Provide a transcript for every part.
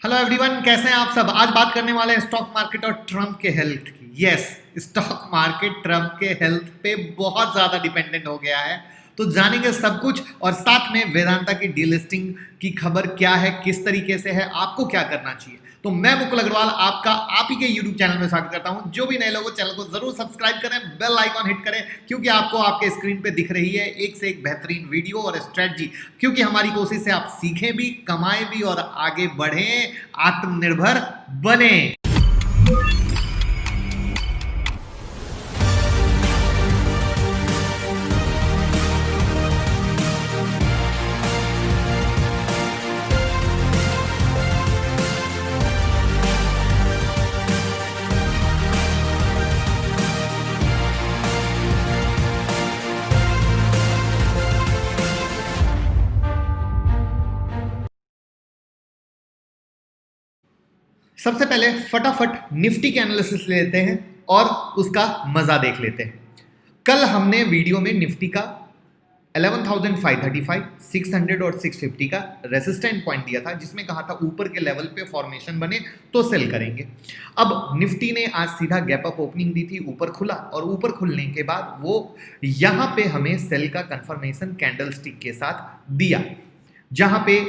Hello everyone, कैसे हैं आप सब। आज बात करने वाले हैं स्टॉक मार्केट और ट्रम्प के हेल्थ की। यस, स्टॉक मार्केट ट्रम्प के हेल्थ पे बहुत ज्यादा डिपेंडेंट हो गया है। तो जानेंगे सब कुछ और साथ में वेदांता की डीलिस्टिंग की खबर क्या है, किस तरीके से है, आपको क्या करना चाहिए। तो मैं मुकुल अग्रवाल आपका आप ही के यूट्यूब चैनल में स्वागत करता हूं। जो भी नए लोग चैनल को जरूर सब्सक्राइब करें, बेल आइकॉन हिट करें, क्योंकि आपको आपके स्क्रीन पे दिख रही है एक से एक बेहतरीन वीडियो और स्ट्रेटजी। क्योंकि हमारी कोशिश है आप सीखें भी, कमाएं भी और आगे बढ़ें, आत्मनिर्भर बने। सबसे पहले फटाफट निफ्टी के एनालिसिस लेते हैं और उसका मजा देख लेते हैं। कल हमने वीडियो में निफ्टी का 11,535, 600 और 650 का रेसिस्टेंट पॉइंट दिया था, जिसमें कहा था ऊपर के लेवल पे फॉर्मेशन बने तो सेल करेंगे। अब निफ्टी ने आज सीधा गैप अप ओपनिंग दी थी, ऊपर खुला और ऊपर खुलने के बाद वो यहां पे हमें सेल का कंफर्मेशन कैंडल स्टिक के साथ दिया, जहां पे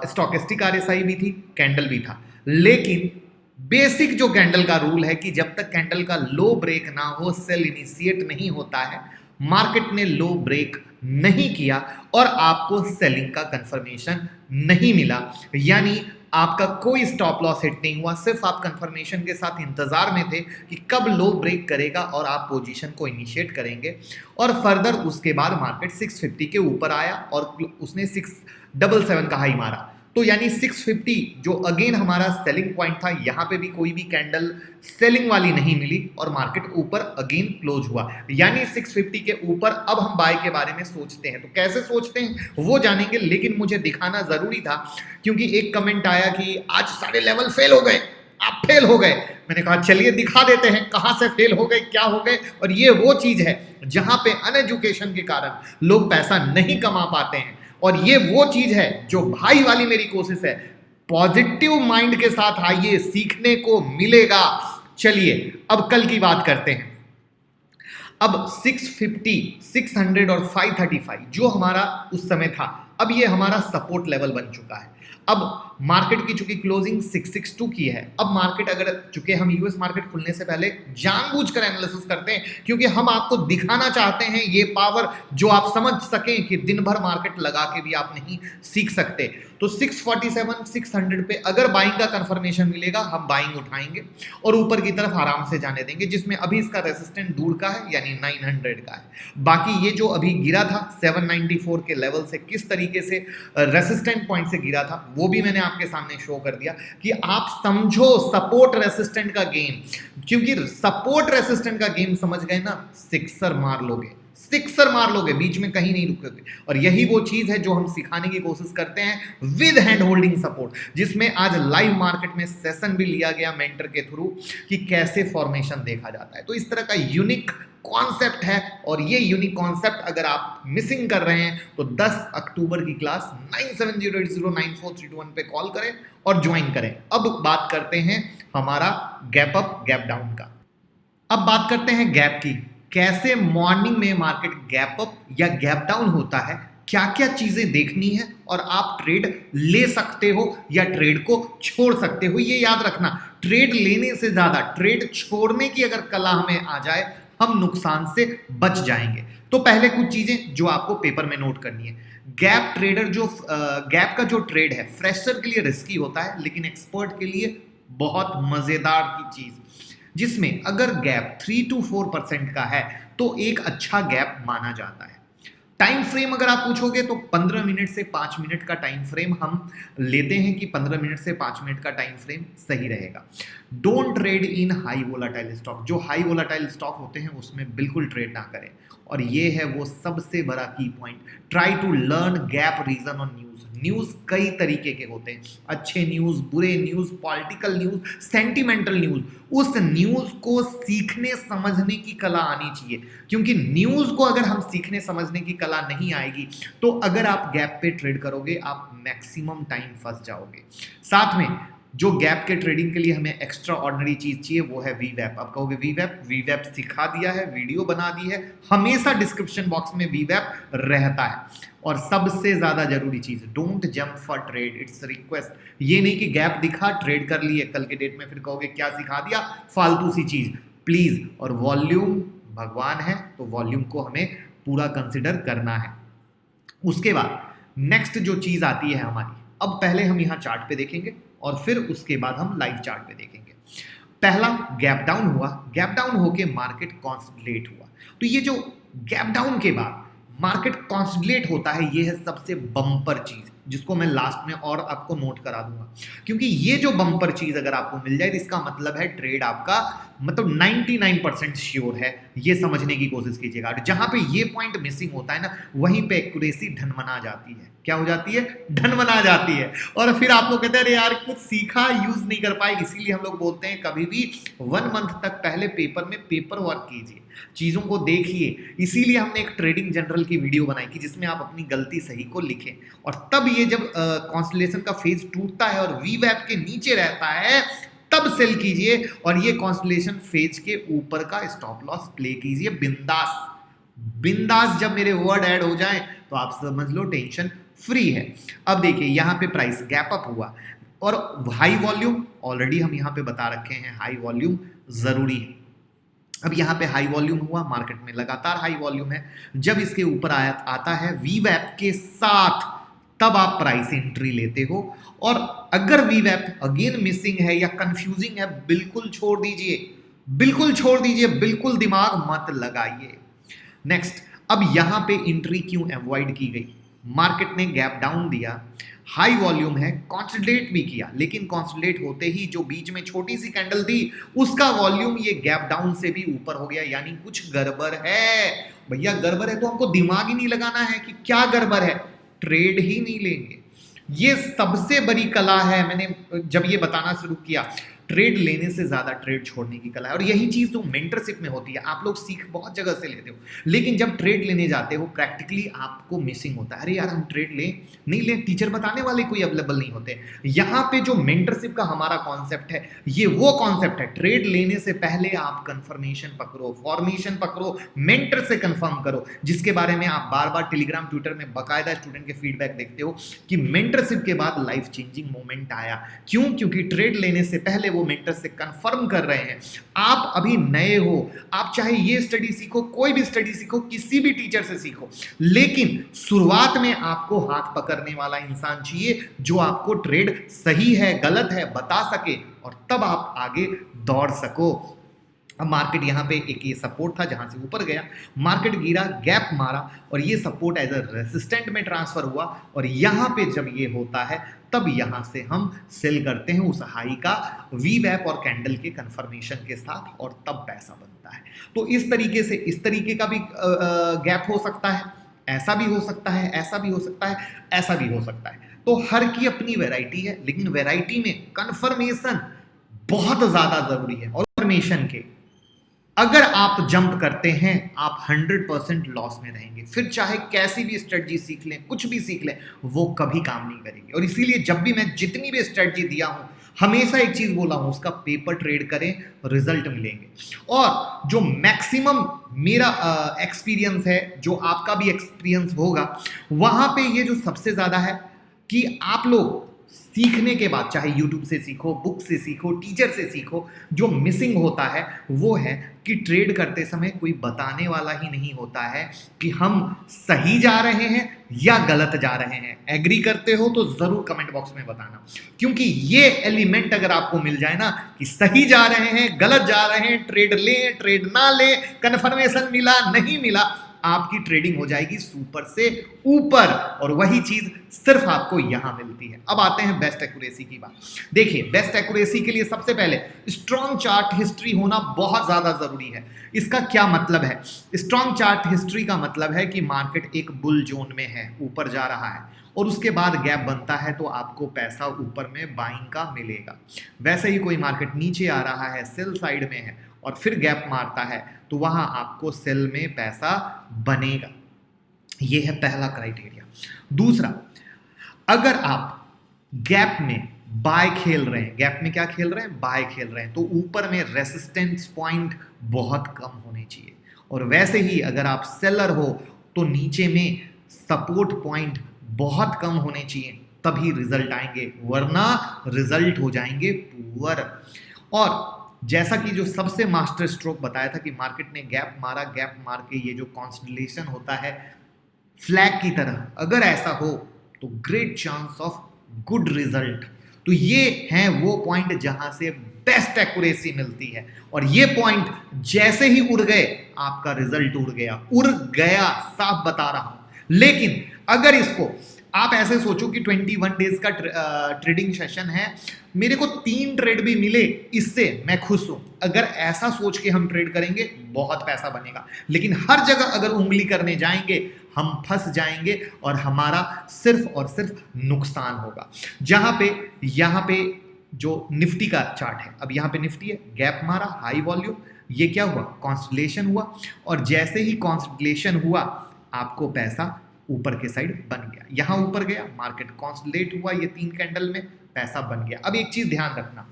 स्टॉकेस्टिक आरएसआई भी थी, कैंडल भी था। लेकिन बेसिक जो कैंडल का रूल है कि जब तक कैंडल का लो ब्रेक ना हो सेल इनिशिएट नहीं होता है। मार्केट ने लो ब्रेक नहीं किया और आपको सेलिंग का कंफर्मेशन नहीं मिला, यानी आपका कोई स्टॉप लॉस हिट नहीं हुआ। सिर्फ आप कंफर्मेशन के साथ इंतजार में थे कि कब लो ब्रेक करेगा और आप पोजीशन को इनिशिएट करेंगे। और फर्दर उसके बाद मार्केट 650 के ऊपर आया और उसने 677 का हाई मारा। तो यानी 650 जो अगेन हमारा सेलिंग पॉइंट था, यहां पे भी कोई भी कैंडल सेलिंग वाली नहीं मिली और मार्केट ऊपर अगेन क्लोज हुआ। यानी 650 के ऊपर अब हम बाय के बारे में सोचते हैं। तो कैसे सोचते हैं वो जानेंगे, लेकिन मुझे दिखाना जरूरी था क्योंकि एक कमेंट आया कि आज सारे लेवल फेल हो गए, आप फेल हो गए। मैंने कहा चलिए दिखा देते हैं कहां से फेल हो गए, क्या हो गए। और ये वो चीज है जहां पे अनएजुकेशन के कारण लोग पैसा नहीं कमा पाते हैं, और ये वो चीज है जो भाई वाली मेरी कोशिश है। पॉजिटिव माइंड के साथ आइए, सीखने को मिलेगा। चलिए अब कल की बात करते हैं। अब 650, 600 और 535 जो हमारा उस समय था, अब ये हमारा सपोर्ट लेवल बन चुका है। अब मार्केट की चूंकि क्लोजिंग 662 की है, अब मार्केट अगर चूंकि हम यूएस मार्केट खुलने से पहले जानबूझकर एनालिसिस करते हैं क्योंकि हम आपको दिखाना चाहते हैं ये पावर, जो आप समझ सकें कि दिन भर मार्केट लगा के भी आप नहीं सीख सकते। तो 647, 600 पे अगर बाइंग का कंफर्मेशन मिलेगा हम बाइंग उठाएंगे और ऊपर की तरफ आराम से जाने देंगे, जिसमें अभी इसका रेसिस्टेंट दूर का है यानी 900 का है। बाकी ये जो अभी गिरा था 794 के लेवल से, किस तरीके से रेसिस्टेंट पॉइंट से गिरा था वो भी मैंने आपके सामने शो कर दिया कि आप समझो सपोर्ट रेसिस्टेंट का गेम। क्योंकि सपोर्ट रेसिस्टेंट का गेम समझ गए ना, सिक्सर मार लोगे, सिक्सर मार लोगे, बीच में कहीं नहीं रुकोगे। और यही वो चीज है जो हम सिखाने की कोशिश करते हैं विद हैंड होल्डिंग सपोर्ट, जिसमें आज लाइव मार्केट में सेशन भी लिया गया मेंटर के थ्रू कि कैसे फॉर्मेशन देखा जाता है। तो इस तरह का यूनिक कॉन्सेप्ट है, और ये यूनिक कॉन्सेप्ट अगर आप मिसिंग कर रहे हैं तो 10 अक्टूबर की क्लास 9708094321 पे कॉल करें और ज्वाइन करें। अब बात करते हैं हमारा गैप अप गैप डाउन का। अब बात करते हैं गैप की, कैसे मॉर्निंग में मार्केट गैप अप या गैप डाउन होता है, क्या क्या चीजें देखनी है और आप ट्रेड ले सकते हो या ट्रेड को छोड़ सकते हो। ये याद रखना, ट्रेड लेने से ज्यादा ट्रेड छोड़ने की अगर कला हमें आ जाए हम नुकसान से बच जाएंगे। तो पहले कुछ चीजें जो आपको पेपर में नोट करनी है। गैप ट्रेडर जो गैप का जो ट्रेड है फ्रेशर के लिए रिस्की होता है, लेकिन एक्सपर्ट के लिए बहुत मजेदार की चीज, जिसमें अगर गैप 3 to 4% का है तो एक अच्छा गैप माना जाता है। टाइम फ्रेम अगर आप पूछोगे तो 15 मिनट से 5 मिनट का टाइम फ्रेम हम लेते हैं कि 15 मिनट से 5 मिनट का टाइम फ्रेम सही रहेगा। Don't trade in high volatile stock, जो हाई वोलाटाइल स्टॉक होते हैं उसमें बिल्कुल ट्रेड ना करें। और ये है वो सबसे बड़ा key point, try to learn gap reason on news. News कई तरीके के होते हैं, अच्छे न्यूज, बुरे news, political news, sentimental news. उस न्यूज को सीखने समझने की कला आनी चाहिए, क्योंकि न्यूज को अगर हम सीखने समझने की कला नहीं आएगी तो अगर आप गैप पे ट्रेड करोगे आप मैक्सिमम टाइम फंस जाओगे। साथ में जो गैप के ट्रेडिंग के लिए हमें एक्स्ट्रा ऑर्डिनरी चीज चाहिए वो है वीवैप। अब कहोगे वीवैप सिखा दिया है, वीडियो बना दी है, हमेशा डिस्क्रिप्शन बॉक्स में वीवैप रहता है। और सबसे ज्यादा जरूरी चीज, don't jump for trade, it's request. ये नहीं कि गैप दिखा ट्रेड कर लिए, कल के डेट में फिर कहोगे क्या सिखा दिया, फालतू सी चीज, प्लीज। और वॉल्यूम भगवान है तो वॉल्यूम को हमें पूरा कंसिडर करना है। उसके बाद नेक्स्ट जो चीज आती है हमारी, अब पहले हम यहां चार्ट पे देखेंगे और फिर उसके बाद हम लाइव चार्ट पे देखेंगे। पहला गैप डाउन हुआ, गैप डाउन होके मार्केट कॉन्सोलिडेट हुआ। तो ये जो गैप डाउन के बाद मार्केट कॉन्सोलिडेट होता है, ये है सबसे बम्पर चीज, जिसको मैं लास्ट में और आपको नोट करा दूंगा। क्योंकि ये जो बम्पर चीज अगर आपको मिल जाए तो इसका मतलब है ट्रेड आपका मतलब 99% श्योर है। ये समझने की कोशिश कीजिएगा। जहां पे ये पॉइंट मिसिंग होता है ना, वहीं पे एक्यूरेसी ढनमना जाती है। क्या हो जाती है? ढनमना जाती है। और फिर आप लोग कहते हैं अरे यार कुछ सीखा, यूज नहीं कर पाए। इसीलिए हम लोग बोलते हैं कभी भी 1 मंथ तक पहले पेपर में पेपर वर्क कीजिए, चीजों को देखिए। इसीलिए हमने एक ट्रेडिंग जनरल की वीडियो बनाई थी जिसमें आप अपनी गलती सही को लिखें। और तब ये जब कॉन्स्टलेशन का फेज टूटता है और वीवैप के नीचे रहता है, तब सेल कीजिए। और ये कॉन्स्टलेशन फेज के ऊपर का स्टॉप लॉस प्ले कीजिए बिंदास। बिंदास जब मेरे वर्ड ऐड हो जाएं तो आप समझ लो टेंशन फ्री है। अब देखिए यहां पे प्राइस गैप अप हुआ और हाई वॉल्यूम, ऑलरेडी हम यहां पे बता रखे हैं हाई वॉल्यूम जरूरी है। अब यहां पे हाई वॉल्यूम हुआ, मार्केट में लगातार हाई वॉल्यूम है। जब इसके ऊपर आता है वीवैप के साथ, तब आप प्राइस एंट्री लेते हो। और अगर वीवैप अगेन मिसिंग है या कंफ्यूजिंग है, बिल्कुल छोड़ दीजिए, बिल्कुल छोड़ दीजिए, बिल्कुल दिमाग मत लगाइए। नेक्स्ट, अब यहां पे एंट्री क्यों अवॉइड की गई? मार्केट ने गैप डाउन दिया, हाई वॉल्यूम है, कॉन्सोलिडेट भी किया, लेकिन कॉन्सोलिडेट होते ही जो बीच में छोटी सी कैंडल थी उसका वॉल्यूम ये गैप डाउन से भी ऊपर हो गया। यानी कुछ गड़बड़ है। भैया गड़बड़ है तो हमको दिमाग ही नहीं लगाना है कि क्या गड़बड़ है, ट्रेड ही नहीं लेंगे। ये सबसे बड़ी कला है। मैंने जब ये बताना शुरू किया, ट्रेड लेने से ज्यादा ट्रेड छोड़ने की कला है। और यही चीज तो मेंटरशिप में होती है। आप लोग सीख बहुत जगह से लेते हो, लेकिन जब ट्रेड लेने जाते हो प्रैक्टिकली आपको मिसिंग होता है। अरे यार हम ट्रेड लें नहीं लें, टीचर बताने वाले कोई अवेलेबल नहीं होते। यहाँ पे जो मेंटरशिप का हमारा कॉन्सेप्ट है, ये वो कॉन्सेप्ट है, ट्रेड लेने से पहले आप कंफर्मेशन पकड़ो, फॉर्मेशन पकड़ो, मेंटर से कंफर्म करो, जिसके बारे में आप बार बार टेलीग्राम ट्विटर में बकायदा स्टूडेंट के फीडबैक देखते हो कि मेंटरशिप के बाद लाइफ चेंजिंग मोमेंट आया। क्यों? क्योंकि ट्रेड लेने से पहले वो मेंटर से कंफर्म कर रहे हैं। आप अभी नए हो, आप चाहे ये स्टडी सीखो, कोई भी स्टडी सीखो, किसी भी टीचर से सीखो, लेकिन शुरुआत में आपको हाथ पकड़ने वाला इंसान चाहिए जो आपको ट्रेड सही है गलत है बता सके, और तब आप आगे दौड़ सको। अब मार्केट यहाँ पे एक ये सपोर्ट था जहां से ऊपर गया, मार्केट गिरा, गैप मारा और ये सपोर्ट एज अ रेसिस्टेंट में ट्रांसफर हुआ। और यहाँ पे जब ये होता है तब यहाँ से हम सेल करते हैं उस हाई का वीवैप और कैंडल के कंफर्मेशन के साथ, और तब पैसा बनता है। तो इस तरीके से इस तरीके का भी गैप हो सकता है, ऐसा भी हो सकता है, ऐसा भी हो सकता है, ऐसा भी हो सकता है। तो हर की अपनी वैरायटी है, लेकिन वैरायटी में कंफर्मेशन बहुत ज्यादा जरूरी है। और कंफर्मेशन के अगर आप जंप करते हैं आप 100% लॉस में रहेंगे। फिर चाहे कैसी भी स्ट्रेटजी सीख लें, कुछ भी सीख लें, वो कभी काम नहीं करेगी। और इसीलिए जब भी मैं जितनी भी स्ट्रेटजी दिया हूं, हमेशा एक चीज बोला हूं, उसका पेपर ट्रेड करें, रिजल्ट मिलेंगे। और जो मैक्सिमम मेरा एक्सपीरियंस है, जो आपका भी एक्सपीरियंस होगा, वहां पे ये जो सबसे ज्यादा है कि आप लोग सीखने के बाद, चाहे YouTube से सीखो, बुक से सीखो, टीचर से सीखो, जो मिसिंग होता है वो है कि ट्रेड करते समय कोई बताने वाला ही नहीं होता है कि हम सही जा रहे हैं या गलत जा रहे हैं। एग्री करते हो तो जरूर कमेंट बॉक्स में बताना, क्योंकि ये एलिमेंट अगर आपको मिल जाए ना कि सही जा रहे हैं गलत जा रहे हैं, ट्रेड लें ट्रेड ना लें, कन्फर्मेशन मिला नहीं मिला, आपकी ट्रेडिंग हो जाएगी सुपर से ऊपर। और वही चीज सिर्फ आपको यहां मिलती है। अब आते हैं बेस्ट एक्यूरेसी की बात। देखिए बेस्ट एक्यूरेसी के लिए सबसे पहले स्ट्रॉन्ग चार्ट हिस्ट्री होना बहुत ज्यादा जरूरी है। इसका क्या मतलब है? स्ट्रॉन्ग चार्ट हिस्ट्री का मतलब है कि मार्केट एक बुल जोन में है, ऊपर जा रहा है, और उसके बाद गैप बनता है तो आपको पैसा ऊपर में बाइंग का मिलेगा। वैसे ही कोई मार्केट नीचे आ रहा है, सेल साइड में है, और फिर गैप मारता है, तो वहां आपको सेल में पैसा बनेगा। यह है पहला क्राइटेरिया। दूसरा, अगर आप गैप में बाय खेल रहे हैं, गैप में क्या खेल रहे हैं, बाय खेल रहे हैं, तो ऊपर में रेसिस्टेंस पॉइंट बहुत कम होने चाहिए। और वैसे ही अगर आप सेलर हो तो नीचे में सपोर्ट पॉइंट बहुत कम होने चाहिए, तभी रिजल्ट आएंगे, वरना रिजल्ट हो जाएंगे पुअर। और जैसा कि जो सबसे मास्टर स्ट्रोक बताया था कि मार्केट ने गैप मारा, गैप मार के ये जो कॉन्स्टलेशन होता है फ्लैग की तरह, अगर ऐसा हो तो great chance of good result. तो ये है वो पॉइंट जहां से बेस्ट एक्यूरेसी मिलती है, और ये पॉइंट जैसे ही उड़ गए आपका रिजल्ट उड़ गया, साफ बता रहा हूं। लेकिन अगर इसको आप ऐसे सोचो कि 21 डेज का ट्रेडिंग सेशन है, मेरे को 3 ट्रेड भी मिले इससे मैं खुश हूं, अगर ऐसा सोच के हम ट्रेड करेंगे बहुत पैसा बनेगा। लेकिन हर जगह अगर उंगली करने जाएंगे हम फंस जाएंगे और हमारा सिर्फ और सिर्फ नुकसान होगा। यहां पे जो निफ्टी का चार्ट है, अब यहां पे निफ्टी है, गैप मारा, हाई वॉल्यूम, ये क्या हुआ, कॉन्स्टलेशन हुआ, और जैसे ही कॉन्स्टलेशन हुआ आपको पैसा ऊपर के साइड बन गया, यहां ऊपर गया, मार्केट कॉन्स्टलेट हुआ, ये 3 कैंडल में पैसा बन गया। अब एक चीज ध्यान रखना,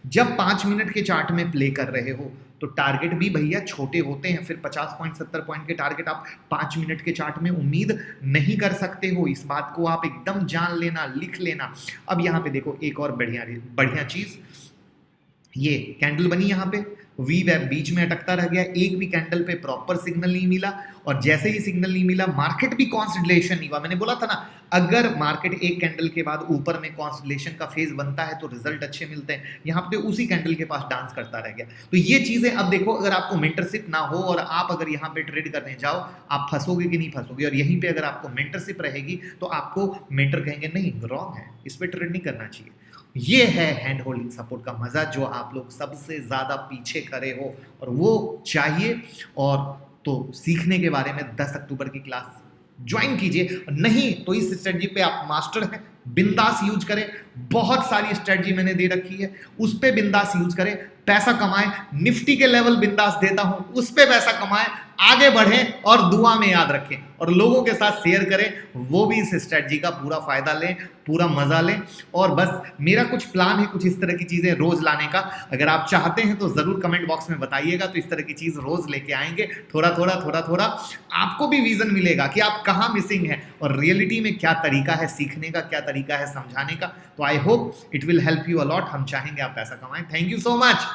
जब 5 मिनट के चार्ट में प्ले कर रहे हो तो टारगेट भी भैया छोटे होते हैं, फिर 50 पॉइंट 70 पॉइंट के टारगेट आप 5 मिनट के चार्ट में उम्मीद नहीं कर सकते हो, इस बात को आप एकदम जान लेना, लिख लेना। अब यहां पे देखो एक और बढ़िया चीज, ये कैंडल बनी, यहाँ पे वी वेब बीच में अटकता रह गया, एक भी कैंडल पे प्रॉपर सिग्नल नहीं मिला, और जैसे ही सिग्नल नहीं मिला मार्केट भी कॉन्सोलिडेशन नहीं हुआ। मैंने बोला था ना, अगर मार्केट एक कैंडल के बाद ऊपर में कॉन्सोलिडेशन का फेज बनता है तो रिजल्ट अच्छे मिलते हैं, यहाँ पे उसी कैंडल के पास डांस करता रह गया। तो ये चीजें अब देखो, अगर आपको मेंटरशिप ना हो और आप अगर यहाँ पे ट्रेड करने जाओ, आप फंसोगे कि नहीं फंसोगे, और यहीं पे अगर आपको मेंटरशिप रहेगी तो आपको मेंटर कहेंगे नहीं रॉन्ग है, इस पर ट्रेड नहीं करना चाहिए। ये है हैंड होल्डिंग सपोर्ट का मजा, जो आप लोग सबसे ज्यादा पीछे खड़े हो, और वो चाहिए। और तो सीखने के बारे में 10 अक्टूबर की क्लास ज्वाइन कीजिए, नहीं तो इस स्ट्रेटजी पे आप मास्टर हैं, बिंदास यूज करें, बहुत सारी स्ट्रेटजी मैंने दे रखी है, उस पे बिंदास यूज करें, पैसा कमाएं, निफ्टी के लेवल बिंदास देता हूं, उस पे पैसा कमाएं, आगे बढ़ें, और दुआ में याद रखें, और लोगों के साथ शेयर करें, वो भी इस स्ट्रेटजी का पूरा फायदा लें, पूरा मजा लें। और बस मेरा कुछ प्लान है, कुछ इस तरह की चीजें रोज लाने का, अगर आप चाहते हैं तो जरूर कमेंट बॉक्स में बताइएगा, तो इस तरह की चीज रोज लेके आएंगे, थोड़ा थोड़ा आपको भी विजन मिलेगा कि आप कहाँ मिसिंग है, और रियलिटी में क्या तरीका है सीखने का, क्या तरीका है समझाने का। तो I hope it will help you a lot. हम चाहेंगे आप पैसा कमाएं। Thank you so much.